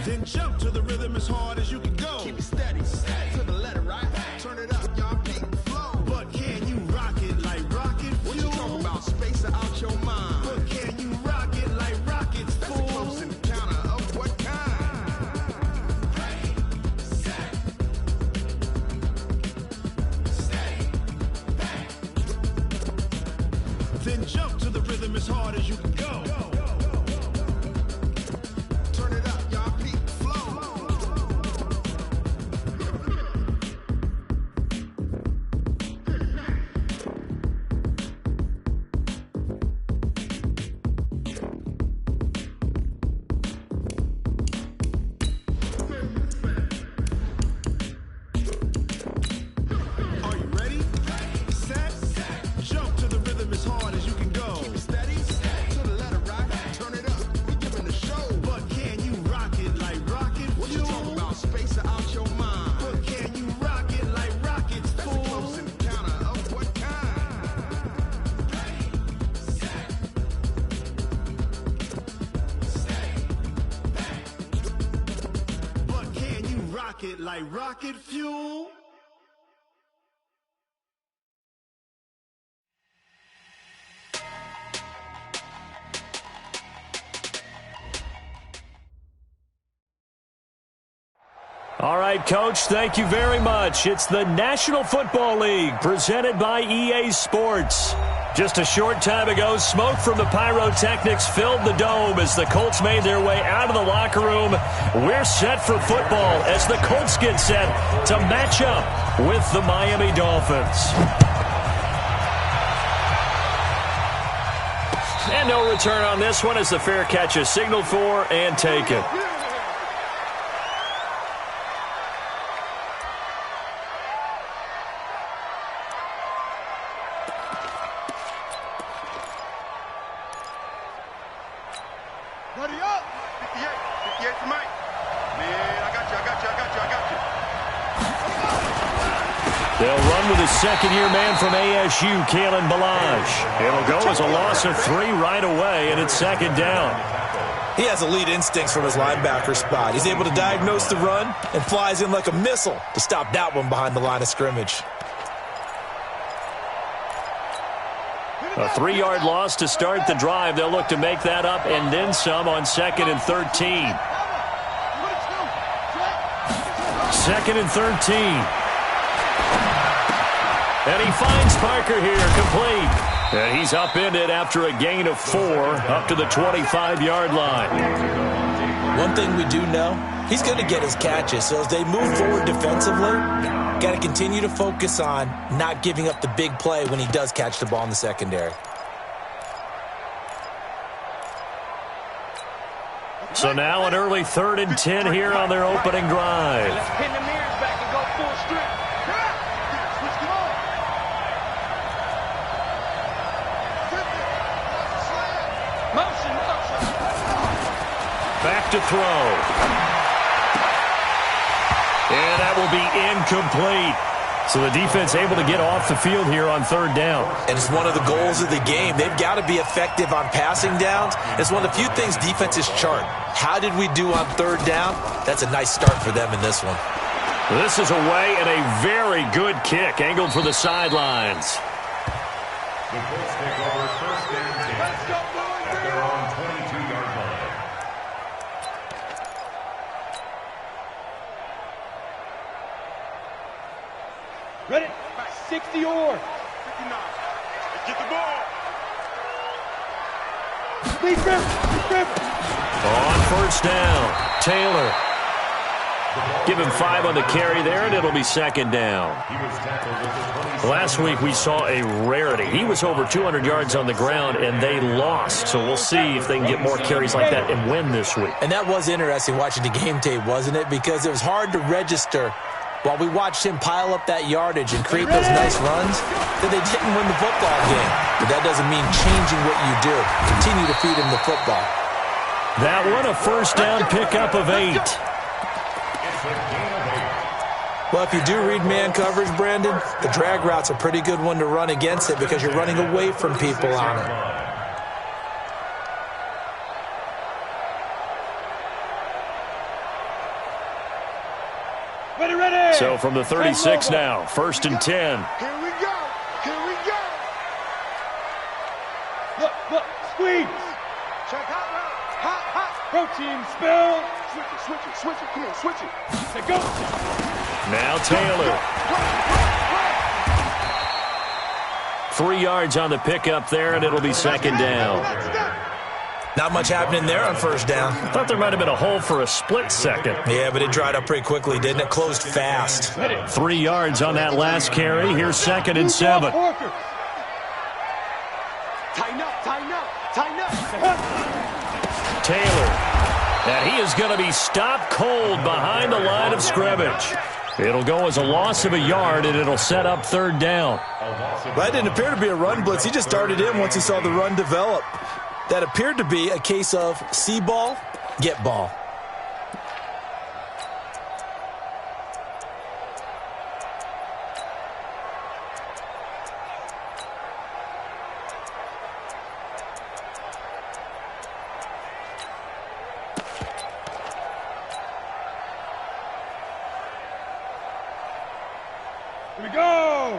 Then jump to the rhythm as hard as you can go. Keep it steady, to the letter, right? Turn it up, y'all, peak flow. But can you rock it like rocket fuel? What you talking about? Space out your mind. But can you rock it like rockets, That's fool? a close encounter of what kind? Ready, set, stay back. Then jump to the rhythm as hard as you can go. Turn it up, y'all, peak flow. Are you ready? Set, jump to the rhythm as hard as you can go. Keep it steady, to the letter, right? Turn it up, we giving the show. But can you rock it like rocket What you fuel? talking about? Space out your mind. But can you rock it like rockets, That's a fool? close encounter of what kind? Ready, set, stay back. But can you rock it like rocket fuel? All right, Coach, thank you very much. It's the National Football League presented by EA Sports. Just a short time ago, smoke from the pyrotechnics filled the dome as the Colts made their way out of the locker room. We're set for football as the Colts get set to match up with the Miami Dolphins. And no return on this one as the fair catch is signaled for and taken. Buddy up! 58, 58 for Mike. Man, I got you. They'll run with his second-year man from ASU, Kalen Ballage. It'll go as a loss of 3 right away, and it's second down. He has elite instincts from his linebacker spot. He's able to diagnose the run and flies in like a missile to stop that one behind the line of scrimmage. A 3-yard loss to start the drive. They'll look to make that up and then some on 2nd and 13. 2nd and 13. And he finds Parker here, complete. And he's upended after a gain of 4 up to the 25-yard line. One thing we do know, he's going to get his catches. So as they move forward defensively, got to continue to focus on not giving up the big play when he does catch the ball in the secondary. So now an early 3rd and 10 here on their opening drive. Let's pin the mirrors back and go full strength. Motion. Back to throw. And that will be incomplete. So the defense able to get off the field here on 3rd down. And it's one of the goals of the game. They've got to be effective on passing downs. It's one of the few things defenses chart. How did we do on 3rd down? That's a nice start for them in this one. This is away and a very good kick angled for the sidelines. The Colts take over 1st and 10 at their own 22-yard line. Ready? 60 or. 59. Get the ball. On 1st down, Taylor. Give him 5 on the carry there, and it'll be 2nd down. He was tackled at the 27. Last week we saw a rarity. He was over 200 yards on the ground, and they lost. So we'll see if they can get more carries like that and win this week. And that was interesting watching the game tape, wasn't it? Because it was hard to register while we watched him pile up that yardage and create those nice runs that they didn't win the football game. But that doesn't mean changing what you do. Continue to feed him the football. That one a 1st down pickup of 8. Well, if you do read man coverage, Brandon, the drag route's a pretty good one to run against it because you're running away from people on it. Ready, ready. So from the 36 now, 1st and 10. Here we go. Here we go. Look, squeeze. Check hot route. Hot. Protein spill. Switch it. Come on, switch it. Let go. Now Taylor. 3 yards on the pickup there, and it'll be 2nd down. Not much happening there on 1st down. Thought there might have been a hole for a split second. Yeah, but it dried up pretty quickly, didn't it? Closed fast. 3 yards on that last carry. Here's 2nd and 7. Tighten up. Taylor. And he is going to be stopped cold behind the line of scrimmage. It'll go as a loss of a yard, and it'll set up 3rd down. That didn't appear to be a run blitz. He just started in once he saw the run develop. That appeared to be a case of see ball, get ball. Here we go.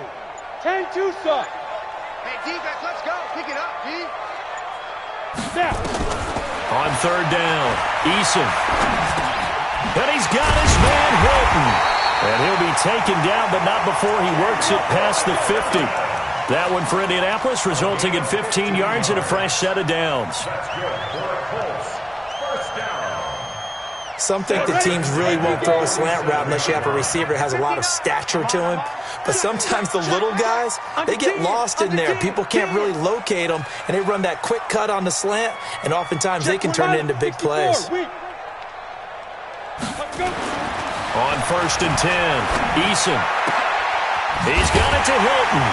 10-2 suck. Hey, defense, let's go. Pick it up, D. Snap. On 3rd down, Eason. And he's got his man Hilton. And he'll be taken down, but not before he works it past the 50. That one for Indianapolis, resulting in 15 yards and a fresh set of downs. That's good for the Colts. 1st down. Some think the teams really won't throw a slant route unless you have a receiver that has a lot of stature to him. But sometimes the little guys, they get lost in there. People can't really locate them, and they run that quick cut on the slant, and oftentimes they can turn it into big plays. On 1st and 10, Eason. He's got it to Hilton.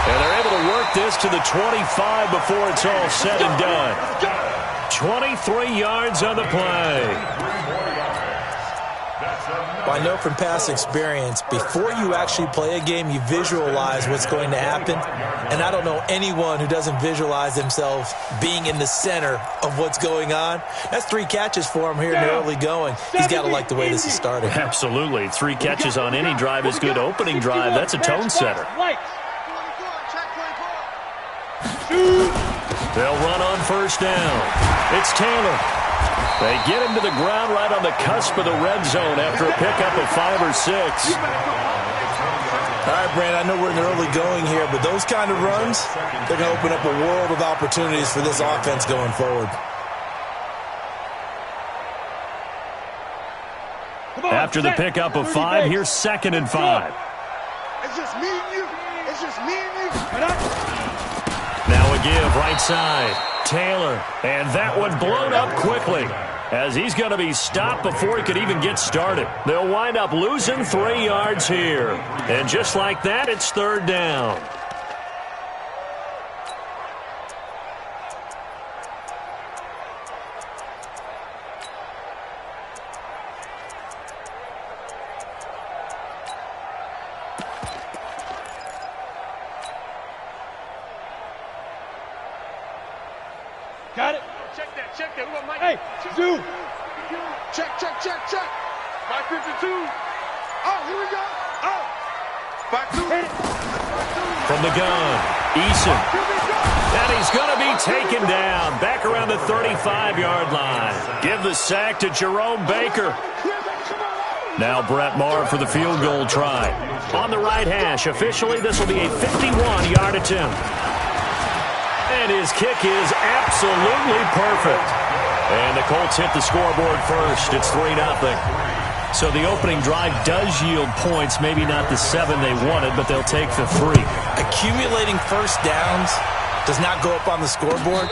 And they're able to work this to the 25 before it's all said and done. 23 yards on the play. Well, I know from past experience, before you actually play a game, you visualize what's going to happen. And I don't know anyone who doesn't visualize themselves being in the center of what's going on. That's 3 catches for him here in the early going. He's got to like the way this is starting. Absolutely. 3 catches on any drive is good. Opening drive, that's a tone setter. They'll run on 1st down. It's Taylor. They get him to the ground right on the cusp of the red zone after a pickup of 5 or 6. All right, Brand, I know we're in the early going here, but those kind of runs, they're going to open up a world of opportunities for this offense going forward. After the pickup of 5, here's 2nd and 5. It's just me and you. It's just me and you. Now a give right side. Taylor, and that one blown up quickly as he's going to be stopped before he could even get started. They'll wind up losing 3 yards here. And just like that, it's 3rd down. Got it. Check that. We want Mike. Hey, Zoo. Check. 552. Oh, here we go. Oh. 5-2. From the gun, Eason. And he's going to be taken down back around the 35-yard line. Give the sack to Jerome Baker. Now Brett Maher for the field goal try. On the right hash, officially this will be a 51-yard attempt. And his kick is absolutely perfect. And the Colts hit the scoreboard first. It's 3-0. So the opening drive does yield points, maybe not the 7 they wanted, but they'll take the 3. Accumulating 1st downs does not go up on the scoreboard,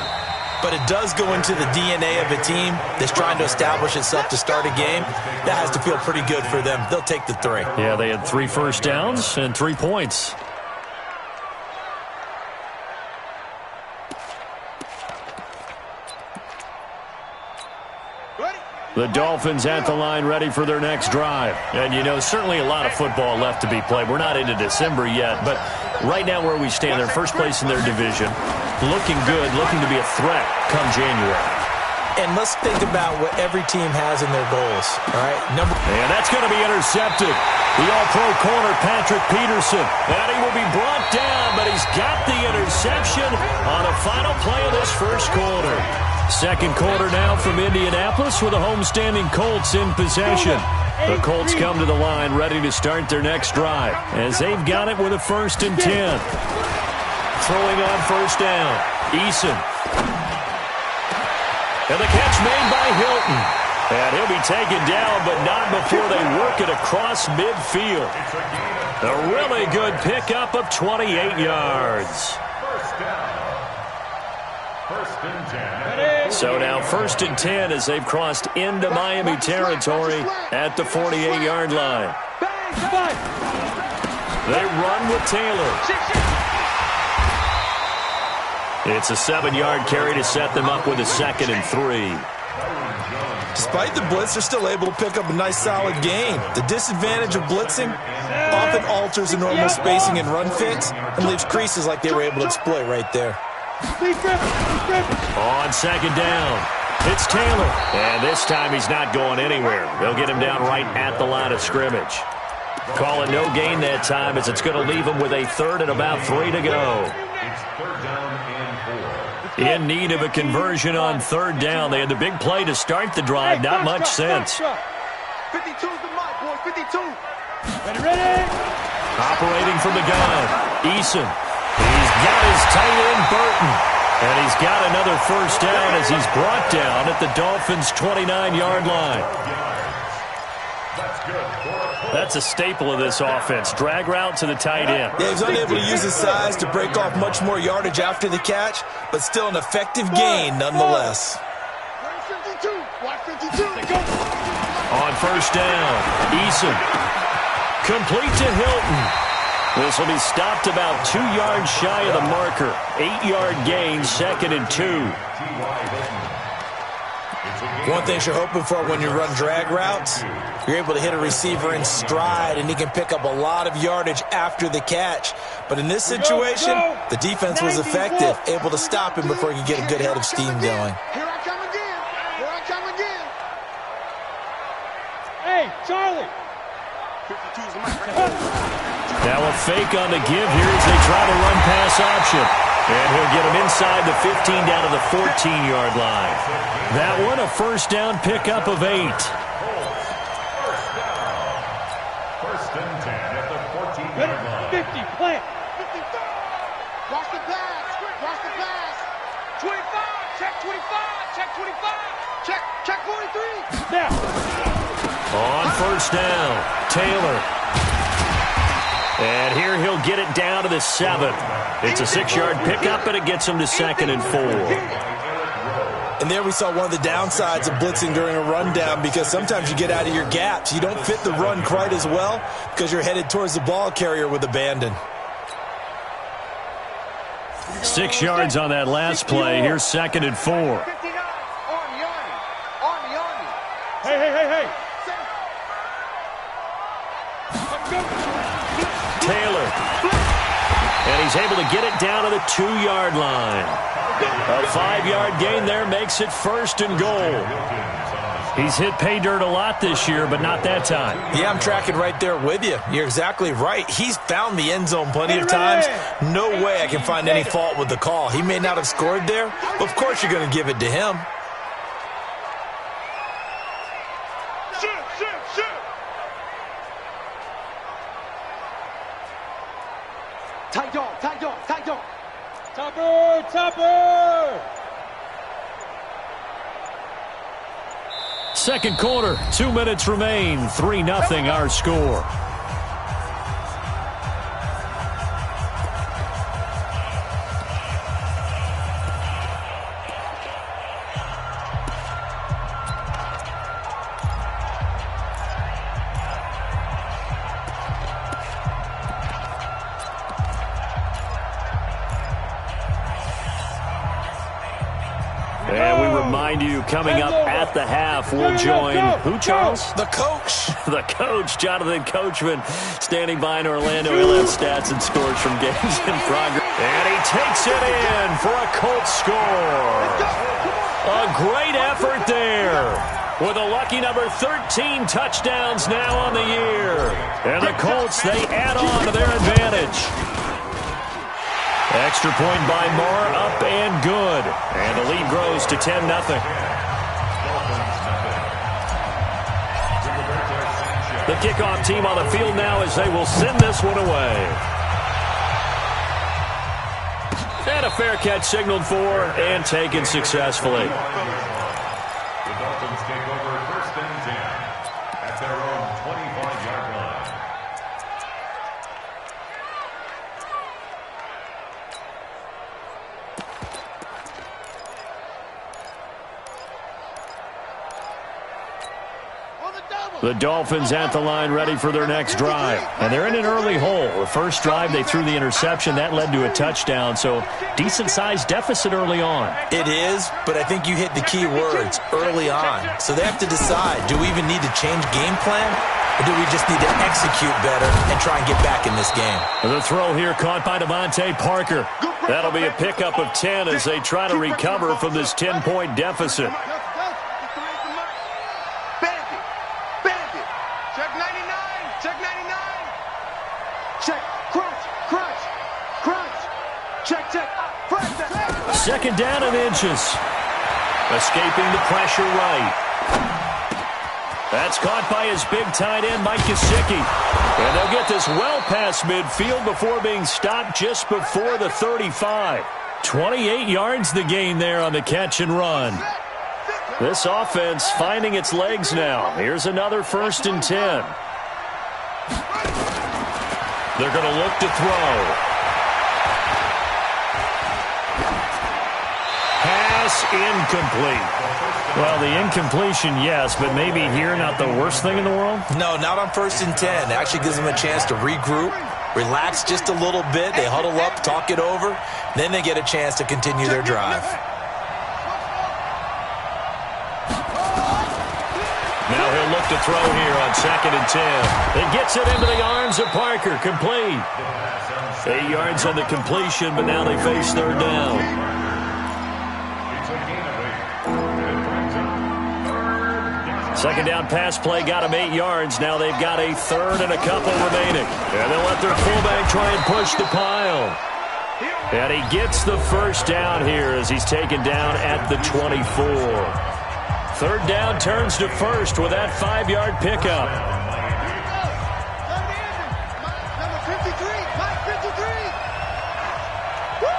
but it does go into the DNA of a team that's trying to establish itself to start a game. That has to feel pretty good for them. They'll take the 3. Yeah, they had 3 first downs and 3 points. The Dolphins at the line ready for their next drive. And, you know, certainly a lot of football left to be played. We're not into December yet, but right now where we stand, they're first place in their division. Looking good, looking to be a threat come January. And let's think about what every team has in their goals, all right? And that's going to be intercepted. The All-Pro corner, Patrick Peterson. And he will be brought down, but he's got the interception on a final play of this first quarter. Second quarter now from Indianapolis with the homestanding Colts in possession. The Colts come to the line ready to start their next drive as they've got it with a 1st and 10. Throwing on first down, Eason. And the catch made by Hilton. And he'll be taken down, but not before they work it across midfield. A really good pickup of 28 yards. First down. 1st and 10. So now 1st and 10 as they've crossed into Miami territory at the 48-yard line. They run with Taylor. It's a 7-yard carry to set them up with a 2nd and 3. Despite the blitz, they're still able to pick up a nice, solid gain. The disadvantage of blitzing often alters the normal spacing and run fits and leaves creases like they were able to exploit right there. On 2nd down, it's Taylor. And this time he's not going anywhere. They'll get him down right at the line of scrimmage. Call it no gain that time as it's going to leave him with a 3rd and about 3 to go. It's 3rd down and 4. In need of a conversion on 3rd down. They had the big play to start the drive. Not much sense. 52's the mic, boy. 52. Ready? Operating from the gun, Eason. He's got his tight end, Burton. And he's got another 1st down as he's brought down at the Dolphins' 29-yard line. That's good. That's a staple of this offense. Drag route to the tight end. Yeah, he's unable to use his size to break off much more yardage after the catch, but still an effective gain nonetheless. 52. Watch 52. On 1st down, Eason. Complete to Hilton. This will be stopped about 2 yards shy of the marker. 8-yard gain, 2nd and 2. One thing you're hoping for when you run drag routes, you're able to hit a receiver in stride, and he can pick up a lot of yardage after the catch. But in this situation, the defense was effective, able to stop him before he could get a good head of steam going. Here I come again. Here I come again. Hey, Charlie. 52's the mic. Now a fake on the give here as they try to run pass option. And he'll get him inside the 15 down to the 14-yard line. That one a 1st down pickup of 8. 1st and 10 at the 14-yard line. 50, plant. 55. Watch the pass. Watch the pass. 25. Check 25. Check 25. Check 43. Now. On 1st down, Taylor. And here he'll get it down to the 7th. It's a 6-yard pickup, and it gets him to 2nd and 4. And there we saw one of the downsides of blitzing during a rundown, because sometimes you get out of your gaps. You don't fit the run quite as well because you're headed towards the ball carrier with abandon. 6 yards on that last play. Here's 2nd and 4. 59. Army. Hey. Taylor. And he's able to get it down to the 2-yard line. A 5-yard gain there makes it 1st and goal. He's hit pay dirt a lot this year, but not that time. Yeah, I'm tracking right there with you. You're exactly right. He's found the end zone plenty of times. No way I can find any fault with the call. He may not have scored there, but of course you're going to give it to him. Shoot. Tight dog. Topper. Second quarter, 2 minutes remain. 3-0 our score. And we remind you, coming up at the half, we'll join who, Charles? The coach. The coach, Jonathan Coachman, standing by in Orlando. He'll have stats and scores from games in progress. And he takes it in for a Colts score. A great effort there. With a lucky number 13 touchdowns now on the year. And the Colts, they add on to their advantage. Extra point by Moore, up and good. And the lead grows to 10-0. The kickoff team on the field now as they will send this one away. And a fair catch signaled for and taken successfully. The Dolphins take over 1st and 10 at their own 25-yard line. The Dolphins at the line ready for their next drive. And they're in an early hole. The first drive, they threw the interception. That led to a touchdown, so decent-sized deficit early on. It is, but I think you hit the key words, early on. So they have to decide, do we even need to change game plan, or do we just need to execute better and try and get back in this game? The throw here caught by Devontae Parker. That'll be a pickup of 10 as they try to recover from this 10-point deficit. Second down and inches. Escaping the pressure right. That's caught by his big tight end, Mike Gesicki. And they'll get this well past midfield before being stopped just before the 35. 28 yards the gain there on the catch and run. This offense finding its legs now. Here's another 1st and 10. They're going to look to throw. Incomplete. Well, the incompletion, yes, but maybe here not the worst thing in the world? No, not on 1st and 10. It actually gives them a chance to regroup, relax just a little bit. They huddle up, talk it over. Then they get a chance to continue their drive. Now he'll look to throw here on 2nd and 10. It gets it into the arms of Parker. Complete. 8 yards on the completion, but now they face 3rd down. Second down pass play got him 8 yards. Now they've got a 3rd and a couple remaining. And they'll let their fullback try and push the pile. And he gets the 1st down here as he's taken down at the 24. 3rd down turns to 1st with that 5-yard pickup. Number 53, Mike 53. Go.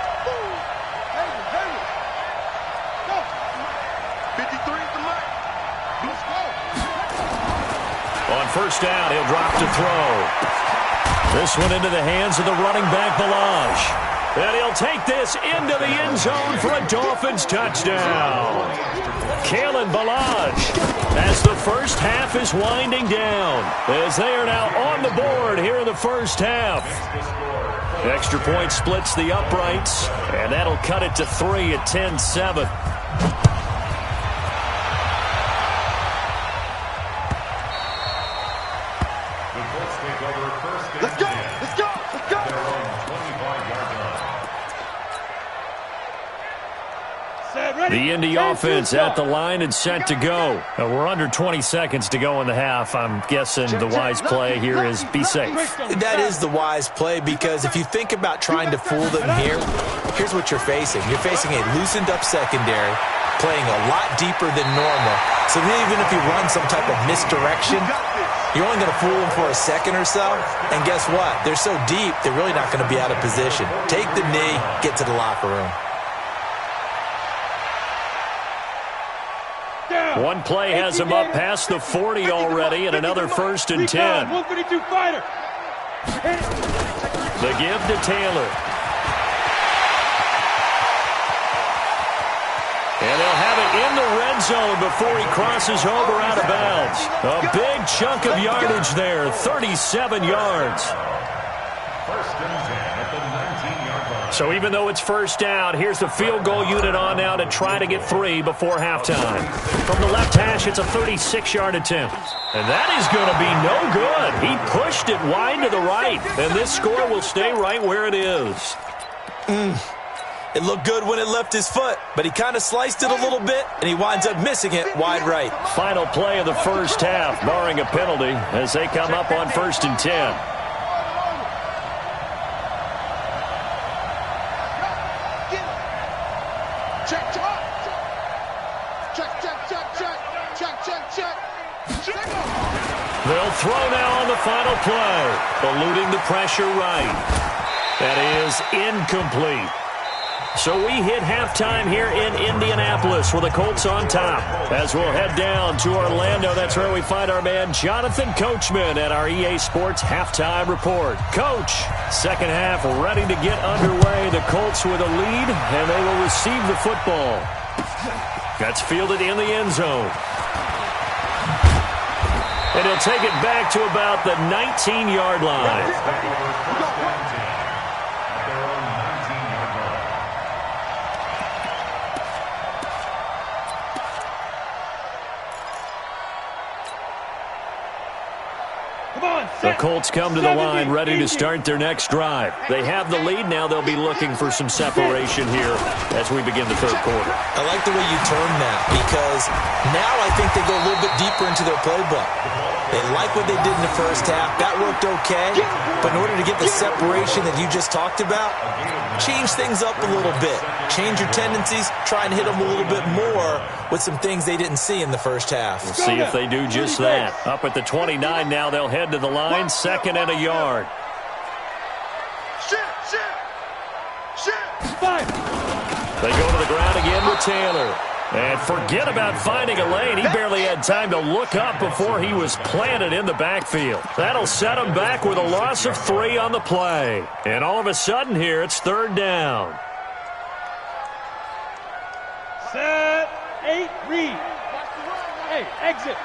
53 is the Mike. Let's go. On 1st down, he'll drop to throw. This one into the hands of the running back, Balaj. And he'll take this into the end zone for a Dolphins touchdown. Kalen Balaj as the first half is winding down, as they are now on the board here in the first half. Extra point splits the uprights, and that'll cut it to 3 at 10-7. Let's go. Let's go. Let's go. The Indy offense at the line and set to go. We're under 20 seconds to go in the half. I'm guessing the wise play here is be safe. That is the wise play, because if you think about trying to fool them here, here's what you're facing. You're facing a loosened up secondary, playing a lot deeper than normal. So even if you run some type of misdirection, you're only going to fool them for a second or so. And guess what? They're so deep, they're really not going to be out of position. Take the knee, get to the locker room. One play has him up past the 40 already, and another 1st and 10. 152 fighter. The give to Taylor. And they'll have it in the red zone before he crosses over out of bounds. A big chunk of yardage there, 37 yards. 1st and 10 at the 19-yard line. So even though it's 1st down, here's the field goal unit on now to try to get 3 before halftime. From the left hash, it's a 36-yard attempt. And that is going to be no good. He pushed it wide to the right, and this score will stay right where it is. It looked good when it left his foot, but he kind of sliced it a little bit, and he winds up missing it wide right. Final play of the first half, barring a penalty, as they come up on 1st and 10. They'll throw now on the final play, eluding the pressure right. That is incomplete. So we hit halftime here in Indianapolis with the Colts on top. As we'll head down to Orlando, that's where we find our man Jonathan Coachman at our EA Sports Halftime Report. Coach, second half ready to get underway. The Colts with a lead, and they will receive the football. That's fielded in the end zone. And he'll take it back to about the 19-yard line. The Colts come to the line ready to start their next drive. They have the lead. Now they'll be looking for some separation here as we begin the third quarter. I like the way you term that because now I think they go a little bit deeper into their playbook. They like what they did in the first half. That worked okay. But in order to get the separation that you just talked about, change things up a little bit. Change your tendencies. Try and hit them a little bit more with some things they didn't see in the first half. We'll see if they do just that. Up at the 29 now, they'll head to the line. 2nd and a yard. They go to the ground again with Taylor. And forget about finding a lane. He barely had time to look up before he was planted in the backfield. That'll set him back with a loss of 3 on the play. And all of a sudden here, it's 3rd down. Set, 8, read. Hey, exit.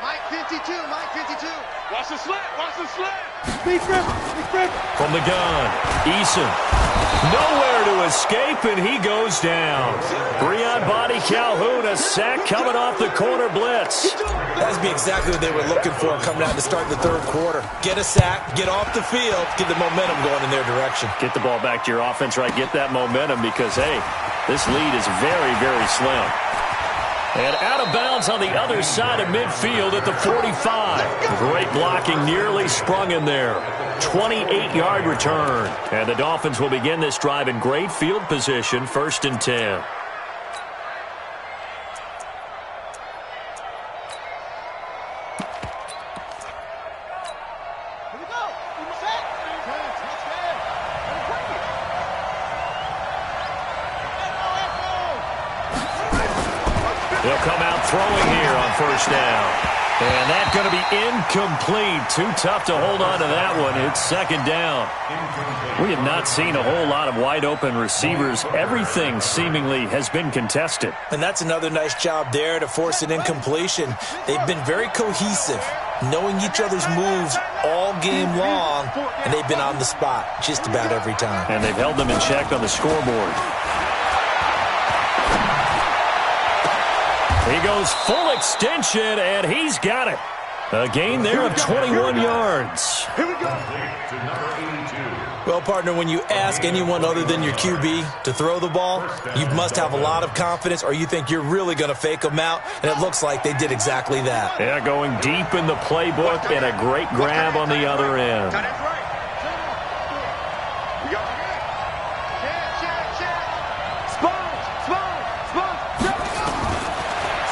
Mike 52, Mike 52. Watch the slant, watch the slant. Speed grip, speed grip. From the gun, Eason. Nowhere to escape, and he goes down. Breon Body Calhoun, a sack coming off the corner blitz. That's exactly what they were looking for coming out to start the third quarter. Get a sack, get off the field, get the momentum going in their direction. Get the ball back to your offense, right? Get that momentum because, hey, this lead is very, very slim. And out of bounds on the other side of midfield at the 45. Great blocking, nearly sprung in there. 28-yard return. And the Dolphins will begin this drive in great field position, 1st and 10. They'll come out throwing here on 1st down. And that's going to be incomplete. Too tough to hold on to that one. It's 2nd down. We have not seen a whole lot of wide-open receivers. Everything seemingly has been contested. And that's another nice job there to force an incompletion. They've been very cohesive, knowing each other's moves all game long, and they've been on the spot just about every time. And they've held them in check on the scoreboard. He goes full extension, and he's got it. A gain there of 21 yards. Here we go. Well, partner, when you ask anyone other than your QB to throw the ball, you must have a lot of confidence, or you think you're really going to fake them out, and it looks like they did exactly that. Yeah, going deep in the playbook, and a great grab on the other end.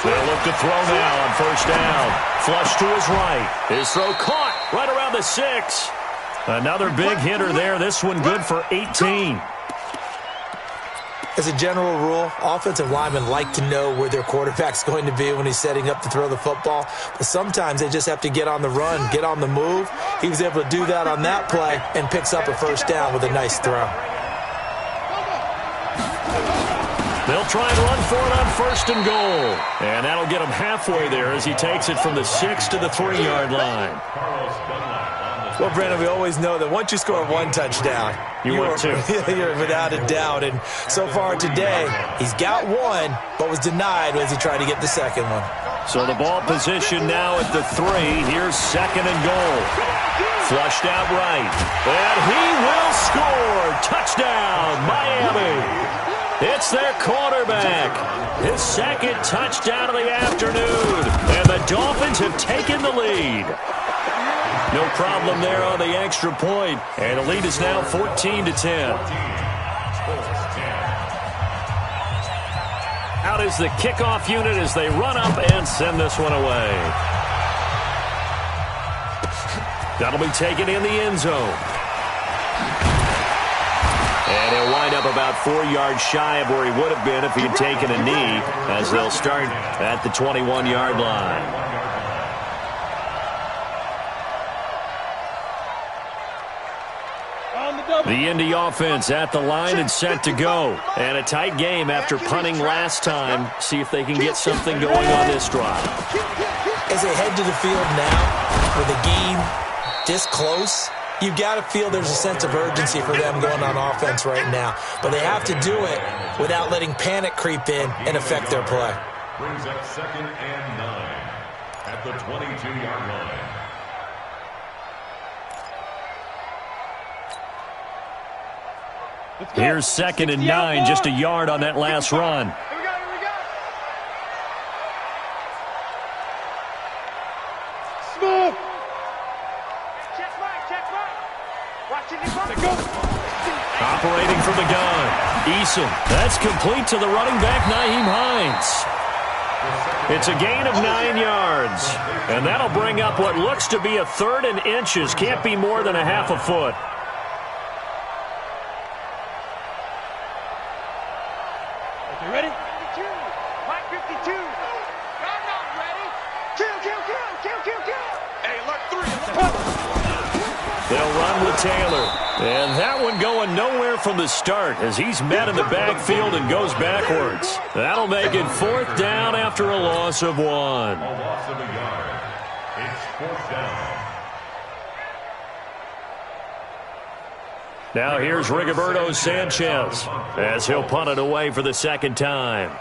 They'll look to throw now on 1st down. Flush to his right. His throw caught right around the 6. Another big hitter there. This one good for 18. As a general rule, offensive linemen like to know where their quarterback's going to be when he's setting up to throw the football. But sometimes they just have to get on the run, get on the move. He was able to do that on that play and picks up a 1st down with a nice throw. They'll try and run for it on 1st and goal. And that'll get him halfway there as he takes it from the 6 to the 3-yard line. Well, Brandon, we always know that once you score one touchdown, you win 2. You're without a doubt. And so far today, he's got one, but was denied as he tried to get the second one. So the ball position now at the 3. Here's second and goal. Flushed out right. And he will score. Touchdown, Miami. It's their quarterback. His second touchdown of the afternoon. And the Dolphins have taken the lead. No problem there on the extra point. And the lead is now 14-10. Out is the kickoff unit as they run up and send this one away. That'll be taken in the end zone. And he'll wind up about 4 yards shy of where he would have been if he had taken a knee, as they'll start at the 21-yard line. The Indy offense at the line and set to go. And a tight game after punting last time. See if they can get something going on this drive. As they head to the field now, with the game this close, you've got to feel there's a sense of urgency for them going on offense right now. But they have to do it without letting panic creep in and affect their play. Brings up 2nd and 9 at the 22-yard line. Here's 2nd and 9, just a yard on that last run. Here we go, here we go. Smooth. Check right. Watch it, go. Operating from the gun. Eason. That's complete to the running back, Nyheim Hines. It's a gain of 9 yards. And that'll bring up what looks to be a 3rd and inches. Can't be more than a half a foot. You ready? 52. Mike 52. I'm not ready. Kill. Hey, look, 3. They'll run with Taylor. And that one going nowhere from the start as he's met in the backfield and goes backwards. That'll make it 4th down after a loss of 1. A loss of a yard. It's 4th down. Now here's Rigoberto Sanchez as he'll punt it away for the 2nd time.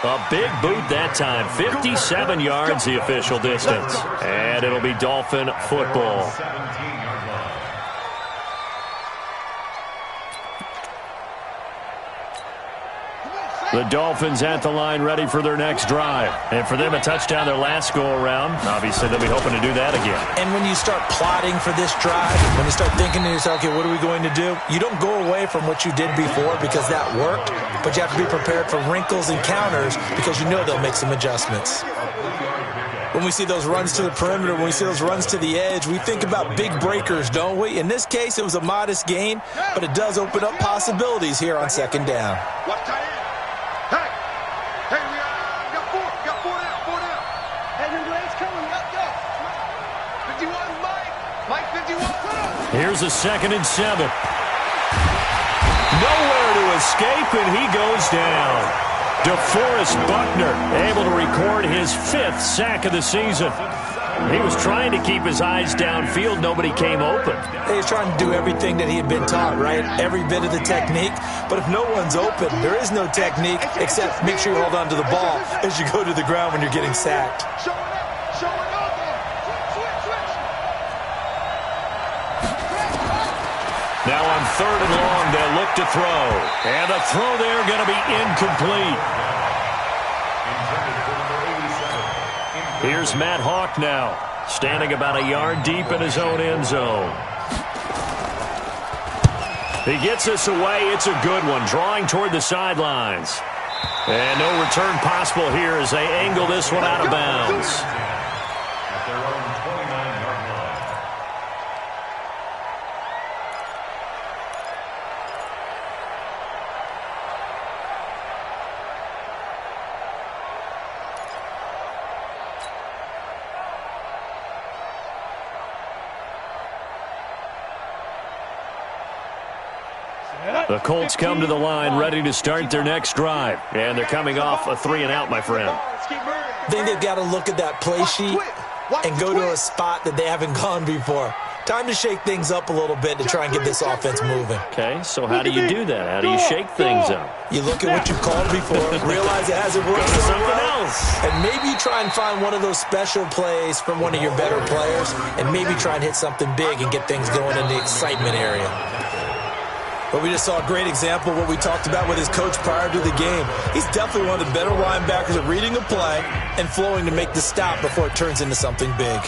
A big boot that time. 57 yards the official distance. And it'll be Dolphin football. 17-yard line. The Dolphins at the line ready for their next drive. And for them, a touchdown their last go-around. Obviously, they'll be hoping to do that again. And when you start plotting for this drive, when you start thinking to yourself, okay, what are we going to do? You don't go away from what you did before because that worked, but you have to be prepared for wrinkles and counters because you know they'll make some adjustments. When we see those runs to the perimeter, when we see those runs to the edge, we think about big breakers, don't we? In this case, it was a modest gain, but it does open up possibilities here on 2nd down. Watch tight end. Hey, we got 4 down. Hey, number 8's coming. Let's go. 51, Mike 51. Here's a 2nd and 7. Nowhere to escape, and he goes down. DeForest Buckner able to record his 5th sack of the season. He was trying to keep his eyes downfield. Nobody came open. He was trying to do everything that he had been taught, right? Every bit of the technique. But if no one's open, there is no technique except make sure you hold on to the ball as you go to the ground when you're getting sacked. Show it up. Switch. Now on 3rd and long, they'll look to throw. And the throw there going to be incomplete. Here's Matt Hawk now, standing about a yard deep in his own end zone. He gets this away. It's a good one, drawing toward the sidelines. And no return possible here as they angle this one out of bounds. At their own 29-yard line. The Colts come to the line ready to start their next drive. And they're coming off a 3-and-out, my friend. I think they've got to look at that play sheet and go to a spot that they haven't gone before. Time to shake things up a little bit to try and get this offense moving. Okay, so how do you do that? How do you shake things up? You look at what you've called before, realize it hasn't worked Go to so something well, else. and maybe try and find one of those special plays from one of your better players, and maybe try and hit something big and get things going in the excitement area. But we just saw a great example of what we talked about with his coach prior to the game. He's definitely one of the better linebackers at reading a play and flowing to make the stop before it turns into something big.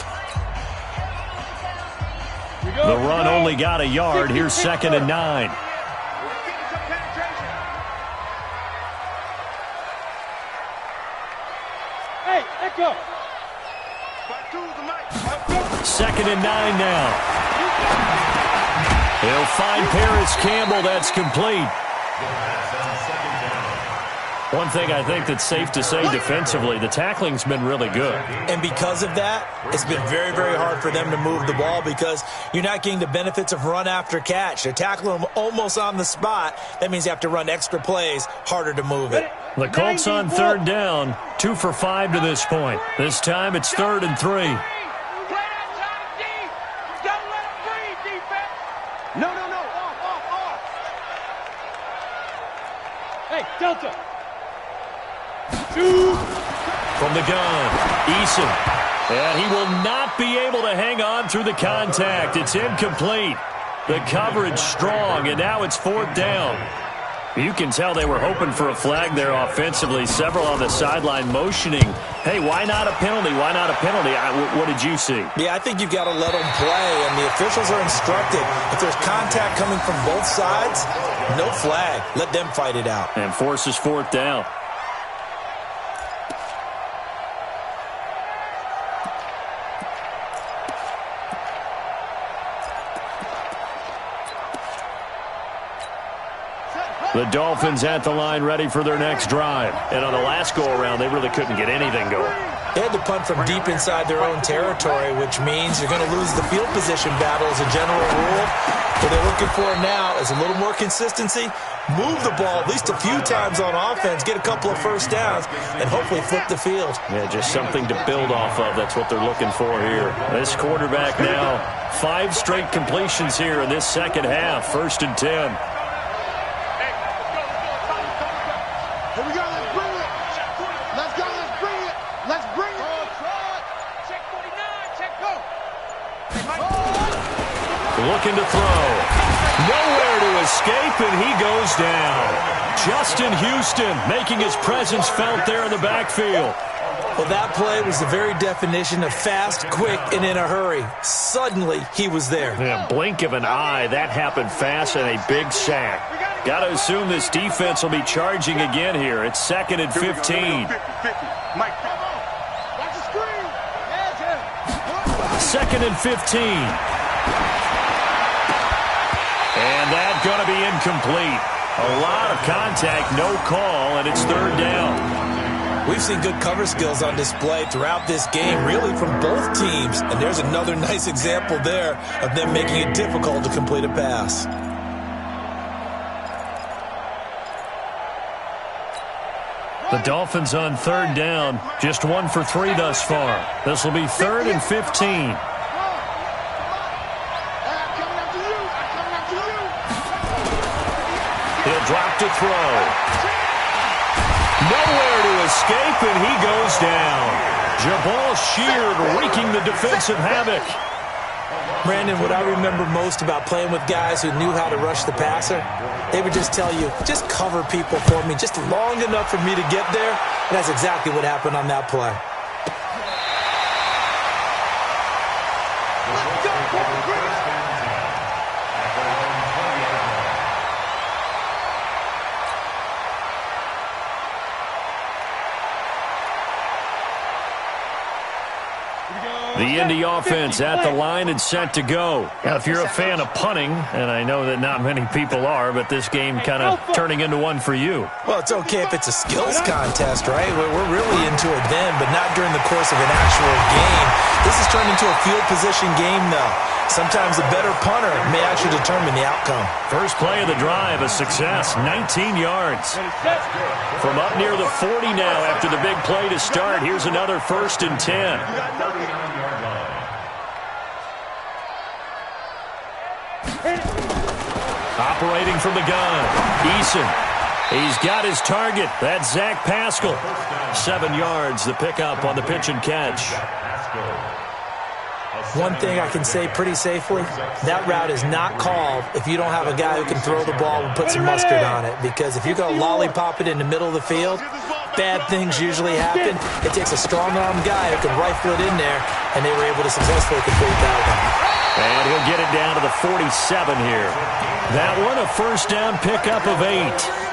The run only got a yard. Here's 2nd and 9. Hey, echo. 2nd and 9 now. He'll find Paris Campbell. That's complete. One thing I think that's safe to say defensively, the tackling's been really good. And because of that, it's been very, very hard for them to move the ball because you're not getting the benefits of run after catch. They're tackling them almost on the spot. That means you have to run extra plays, harder to move it. The Colts on 3rd down, 2 for 5 to this point. This time it's 3rd and 3. No. Off. Hey, Delta. From the gun, Eason. And he will not be able to hang on through the contact. It's incomplete. The coverage strong, and now it's 4th down. You can tell they were hoping for a flag there offensively. Several on the sideline motioning, hey, why not a penalty? Why not a penalty? What did you see? Yeah, I think you've got to let them play, and the officials are instructed. If there's contact coming from both sides, no flag. Let them fight it out. And forces 4th down. The Dolphins at the line ready for their next drive. And on the last go-around, they really couldn't get anything going. They had to punt from deep inside their own territory, which means you're going to lose the field position battle as a general rule. What they're looking for now is a little more consistency, move the ball at least a few times on offense, get a couple of first downs, and hopefully flip the field. Yeah, just something to build off of. That's what they're looking for here. This quarterback now, 5 straight completions here in this second half. 1st and 10. Here we go, let's bring it. Let's bring it. Let's bring it. Check 49, check go. Looking to throw. Nowhere to escape, and he goes down. Justin Houston making his presence felt there in the backfield. Well, that play was the very definition of fast, quick, and in a hurry. Suddenly, he was there. Yeah, blink of an eye, that happened fast, and a big sack. Got to assume this defense will be charging again here. It's 2nd and 15. Mike, come on. Watch the screen. 2nd and 15. And that's going to be incomplete. A lot of contact, no call, and it's 3rd down. We've seen good cover skills on display throughout this game, really from both teams. And there's another nice example there of them making it difficult to complete a pass. The Dolphins on 3rd down, just 1 for 3 thus far. This will be 3rd and 15. He'll drop to throw. Nowhere to escape, and he goes down. Jabal Sheard wreaking the defensive havoc. Brandon, what I remember most about playing with guys who knew how to rush the passer, they would just tell you, just cover people for me, just long enough for me to get there. And that's exactly what happened on that play. The Indy offense at the line and set to go. Now, if you're a fan of punting, and I know that not many people are, but this game kind of turning into one for you. Well, it's okay if it's a skills contest, right? We're really into it then, but not during the course of an actual game. This has turned into a field position game, though. Sometimes the better punter may actually determine the outcome. First play of the drive, a success, 19 yards. From up near the 40 now after the big play to start. Here's another 1st and 10. Operating from the gun, Eason. He's got his target. That's Zach Pascal. 7 yards, the pickup on the pitch and catch. One thing I can say pretty safely, that route is not called if you don't have a guy who can throw the ball and put some mustard on it. Because if you're going to lollipop it in the middle of the field, bad things usually happen. It takes a strong-armed guy who can rifle it in there, and they were able to successfully complete that one. And he'll get it down to the 47 here. That one, a first down pickup of 8.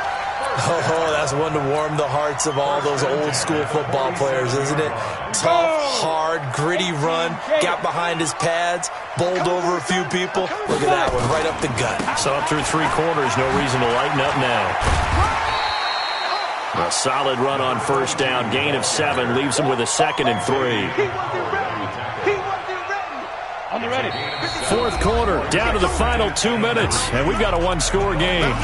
Oh, that's one to warm the hearts of all those old-school football players, isn't it? Tough, hard, gritty run, got behind his pads, bowled over a few people. Look at that one, right up the gut. Saw through 3 quarters, no reason to lighten up now. A solid run on first down, gain of 7, leaves him with a 2nd and 3. On the ready. 4th quarter, down to the final 2 minutes, and we've got a 1-score game.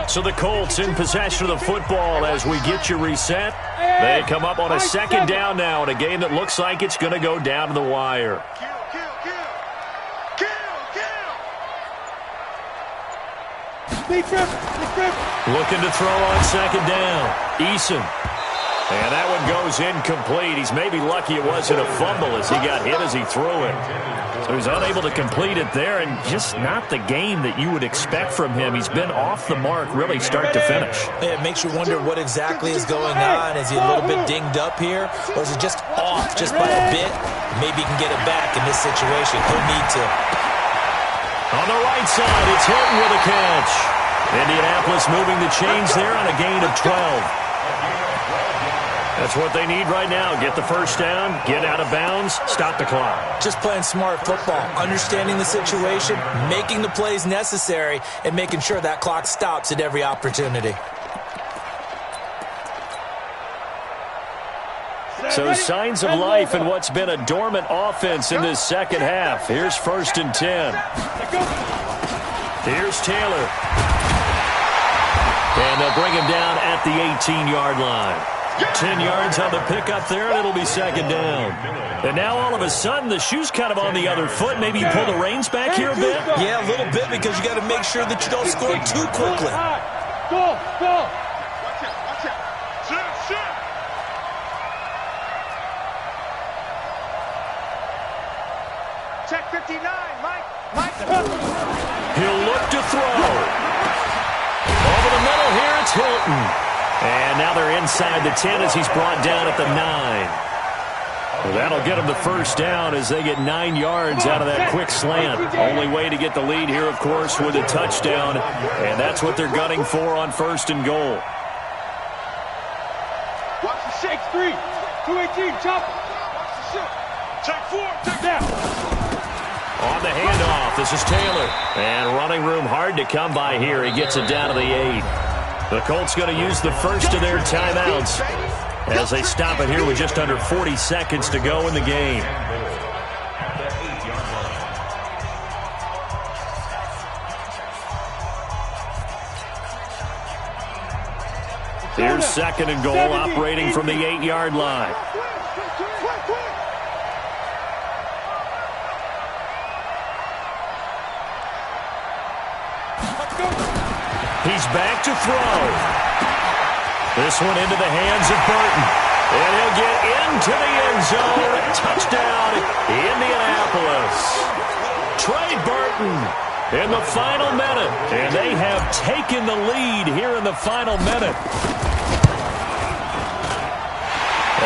So the Colts in possession of the football as we get you reset. They come up on a 2nd down now in a game that looks like it's going to go down to the wire. Looking to throw on 2nd down. Eason. And that one goes incomplete. He's maybe lucky it wasn't a fumble as he got hit as he threw it. So he's unable to complete it there, and just not the game that you would expect from him. He's been off the mark really start to finish. It makes you wonder what exactly is going on. Is he a little bit dinged up here, or is it just off just by a bit? Maybe he can get it back in this situation. He'll need to. On the right side, it's Hilton with a catch. Indianapolis moving the chains there on a gain of 12. That's what they need right now. Get the first down, get out of bounds, stop the clock. Just playing smart football, understanding the situation, making the plays necessary, and making sure that clock stops at every opportunity. So signs of life in what's been a dormant offense in this second half. Here's 1st and 10. Here's Taylor. And they'll bring him down at the 18-yard line. 10 yards on the pickup there, and it'll be 2nd down. And now all of a sudden, the shoe's kind of on the other foot. Maybe you pull the reins back here a bit? Yeah, a little bit, because you got to make sure that you don't score too quickly. Go, go. Check 59, Mike. He'll look to throw. Over the middle here, it's Hilton. And now they're inside the 10 as he's brought down at the 9. Well, that'll get them the first down as they get 9 yards out of that quick slant. Only way to get the lead here, of course, with a touchdown. And that's what they're gunning for on 1st and goal. Watch the shake. 3, 218, chop. Watch the shit. Check 4, check down. On the handoff, this is Taylor. And running room hard to come by here. He gets it down to the 8. The Colts going to use the first of their timeouts as they stop it here with just under 40 seconds to go in the game. Here's 2nd and goal, operating from the 8-yard line. He's back to throw. This one into the hands of Burton. And he'll get into the end zone. Touchdown, Indianapolis. Trey Burton in the final minute. And they have taken the lead here in the final minute.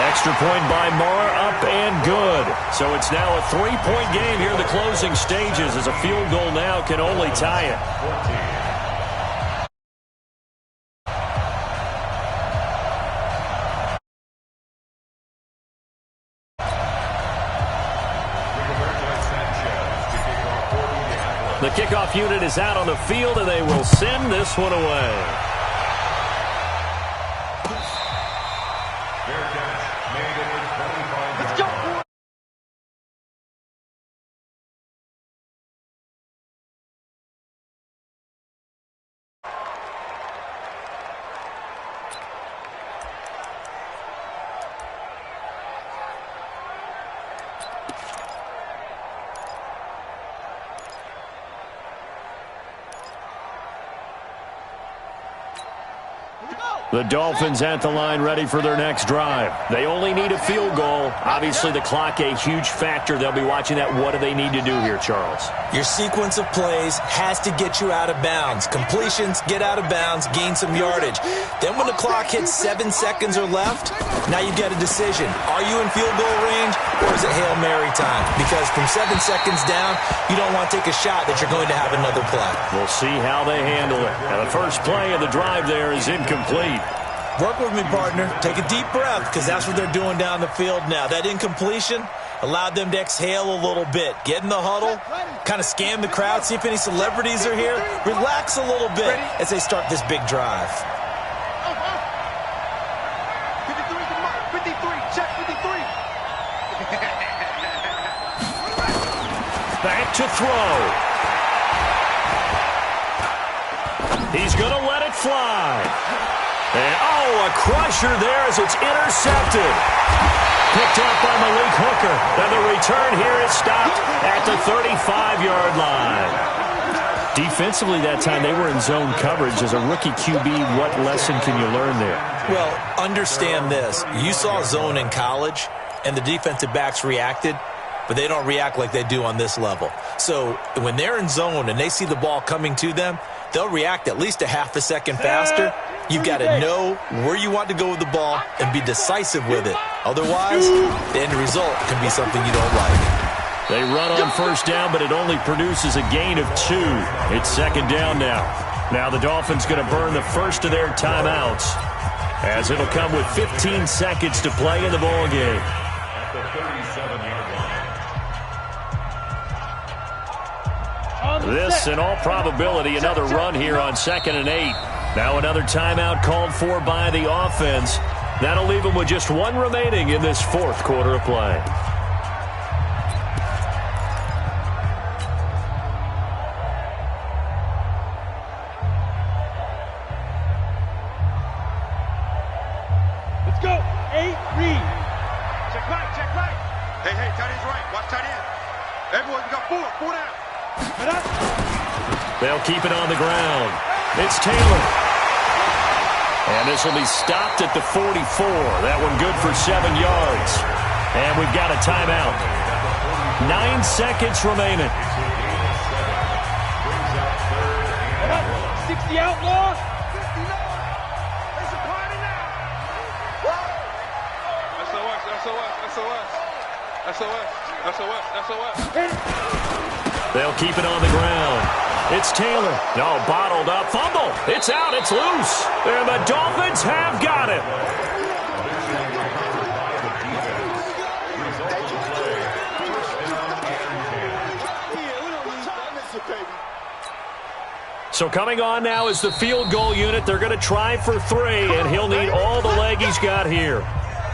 Extra point by Marr, up and good. So it's now a 3-point game here in the closing stages as a field goal now can only tie it. The kickoff unit is out on the field, and they will send this one away. Fair catch made at the 25-yard Let's go, line. boy. The Dolphins at the line ready for their next drive. They only need a field goal. Obviously, the clock a huge factor. They'll be watching that. What do they need to do here, Charles? Your sequence of plays has to get you out of bounds. Completions, get out of bounds, gain some yardage. Then when the clock hits 7 seconds or left, now you get a decision. Are you in field goal range or is it Hail Mary time? Because from 7 seconds down, you don't want to take a shot that you're going to have another play. We'll see how they handle it. And the first play of the drive there is incomplete. Work with me, partner. Take a deep breath, because that's what they're doing down the field now. That incompletion allowed them to exhale a little bit. Get in the huddle, kind of scan the crowd, see if any celebrities are here. Relax a little bit as they start this big drive. 53 to Mike. 53. Check 53. Back to throw. He's going to let it fly. And, oh, a crusher there as it's intercepted. Picked up by Malik Hooker. And the return here is stopped at the 35-yard line. Defensively that time, they were in zone coverage. As a rookie QB, what lesson can you learn there? Well, understand this. You saw zone in college, and the defensive backs reacted, but they don't react like they do on this level. So when they're in zone and they see the ball coming to them, they'll react at least a half a second faster. You've got to know where you want to go with the ball and be decisive with it. Otherwise, the end result can be something you don't like. They run on first down, but it only produces a gain of 2. It's second down now. Now the Dolphins going to burn the first of their timeouts, as it'll come with 15 seconds to play in the ball game. At the 37-yard line. This, in all probability, another run here on 2nd and 8. Now another timeout called for by the offense. That'll leave them with just 1 remaining in this 4th quarter of play. Let's go. 8, read. Check right, check right. Hey, tight end's right. Watch tight end. Everyone, we got 4 down. Get up. They'll keep it on the ground. It's Taylor. And this will be stopped at the 44. That one good for 7 yards. And we've got a timeout. 9 seconds remaining. 60 outlaw. 59. It's a party now. SOS. They'll keep it on the ground. It's Taylor. No, bottled up. Fumble. It's out. It's loose. And the Dolphins have got it. So coming on now is the field goal unit. They're going to try for 3, and he'll need all the leg he's got here.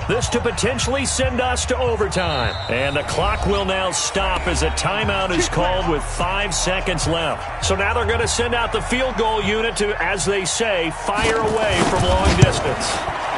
This to potentially send us to overtime. And the clock will now stop as a timeout is called with 5 seconds left. So now they're going to send out the field goal unit to, as they say, fire away from long distance.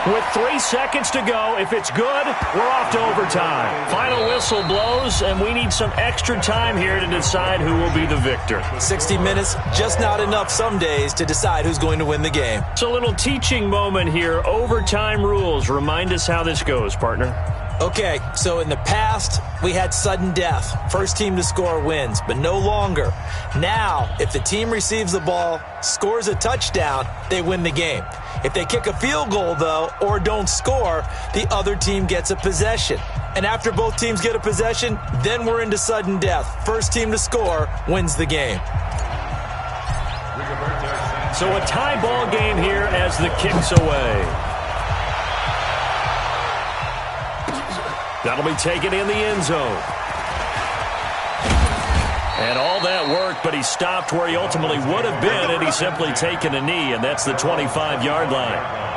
With 3 seconds to go, if it's good, we're off to overtime. Final whistle blows, and we need some extra time here to decide who will be the victor. 60 minutes, just not enough some days to decide who's going to win the game. It's a little teaching moment here. Overtime rules. Remind us how this goes, partner. Okay, so in the past, we had sudden death. First team to score wins, but no longer. Now, if the team receives the ball, scores a touchdown, they win the game. If they kick a field goal, though, or don't score, the other team gets a possession. And after both teams get a possession, then we're into sudden death. First team to score wins the game. So a tie ball game here as the kick's away. That'll be taken in the end zone. And all that work, but he stopped where he ultimately would have been, and he's simply taken a knee, and that's the 25-yard line.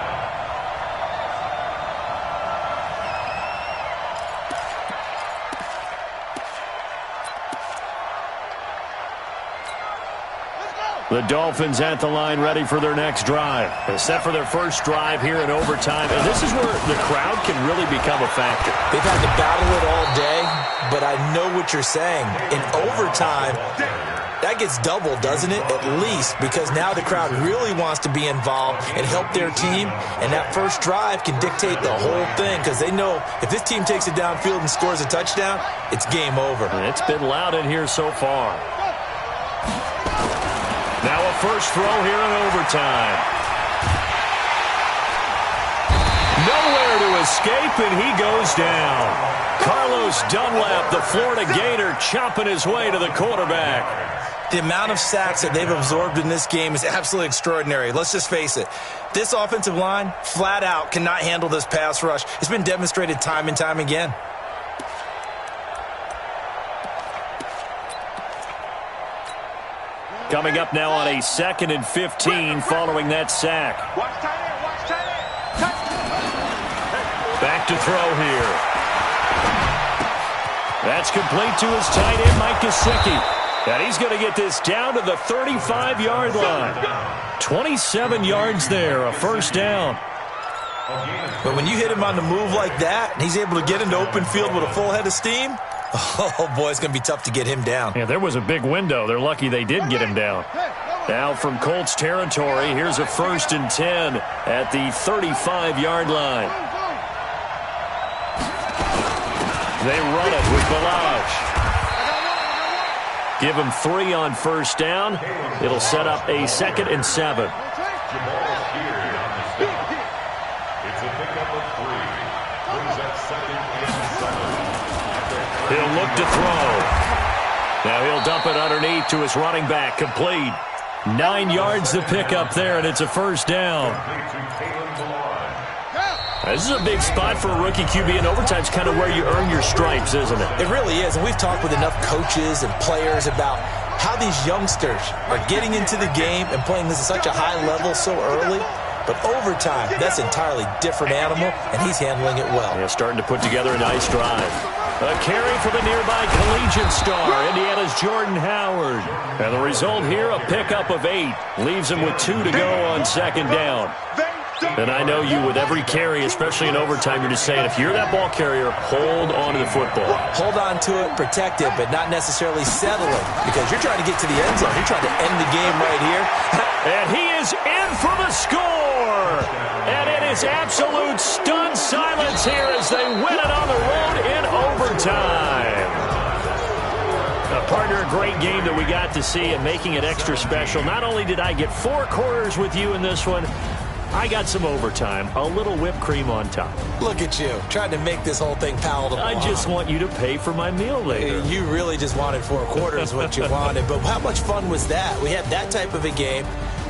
The Dolphins at the line, ready for their next drive. They're set for their first drive here in overtime, and this is where the crowd can really become a factor. They've had to battle it all day, but I know what you're saying. In overtime, that gets doubled, doesn't it? At least, because now the crowd really wants to be involved and help their team, and that first drive can dictate the whole thing, because they know if this team takes it downfield and scores a touchdown, it's game over. And it's been loud in here so far. Now a first throw here in overtime. Nowhere to escape, and he goes down. Carlos Dunlap, the Florida Gator, chopping his way to the quarterback. The amount of sacks that they've absorbed in this game is absolutely extraordinary. Let's just face it. This offensive line, flat out, cannot handle this pass rush. It's been demonstrated time and time again. Coming up now on a 2nd and 15 following that sack. Watch tight end, watch tight end. Back to throw here. That's complete to his tight end, Mike Gesicki. And he's going to get this down to the 35-yard line. 27 yards there, a first down. But when you hit him on the move like that, and he's able to get into open field with a full head of steam, oh, boy, it's going to be tough to get him down. Yeah, there was a big window. They're lucky they did get him down. Now from Colts territory, here's a 1st and 10 at the 35-yard line. They run it with Balaj. Give him 3 on first down. It'll set up a 2nd and 7. It's a pickup of 3. Brings up 2nd and 7. He'll look to throw. Now he'll dump it underneath to his running back. Complete. 9 yards to pick up there, and it's a first down. This is a big spot for a rookie QB, and overtime's kind of where you earn your stripes, isn't it? It really is, and we've talked with enough coaches and players about how these youngsters are getting into the game and playing this at such a high level so early. But overtime, that's an entirely different animal, and he's handling it well. Yeah, starting to put together a nice drive. A carry for the nearby collegiate star, Indiana's Jordan Howard. And the result here, a pickup of 8. Leaves him with 2 to go on 2nd down. And I know you, with every carry, especially in overtime, you're just saying, if you're that ball carrier, hold on to the football. Hold on to it, protect it, but not necessarily settle it, because you're trying to get to the end zone. You're trying to end the game right here. And he is in for the score. And it is absolute stunned silence here as they win it on the road in overtime. Partner, a great game that we got to see, and making it extra special. Not only did I get 4 quarters with you in this one, I got some overtime, a little whipped cream on top. Look at you, trying to make this whole thing palatable. I just want you to pay for my meal later. You really just wanted 4 quarters what you wanted, but how much fun was that? We had that type of a game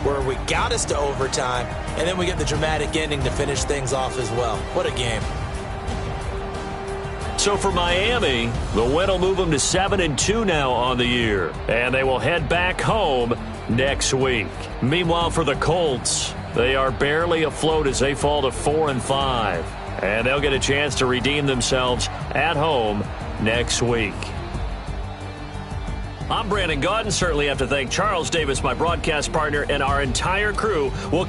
where we got us to overtime, and then we get the dramatic ending to finish things off as well. What a game. So for Miami, the win will move them to 7-2 now on the year, and they will head back home next week. Meanwhile, for the Colts, they are barely afloat as they fall to 4-5, and they'll get a chance to redeem themselves at home next week. I'm Brandon Gaudin. Certainly have to thank Charles Davis, my broadcast partner, and our entire crew. We'll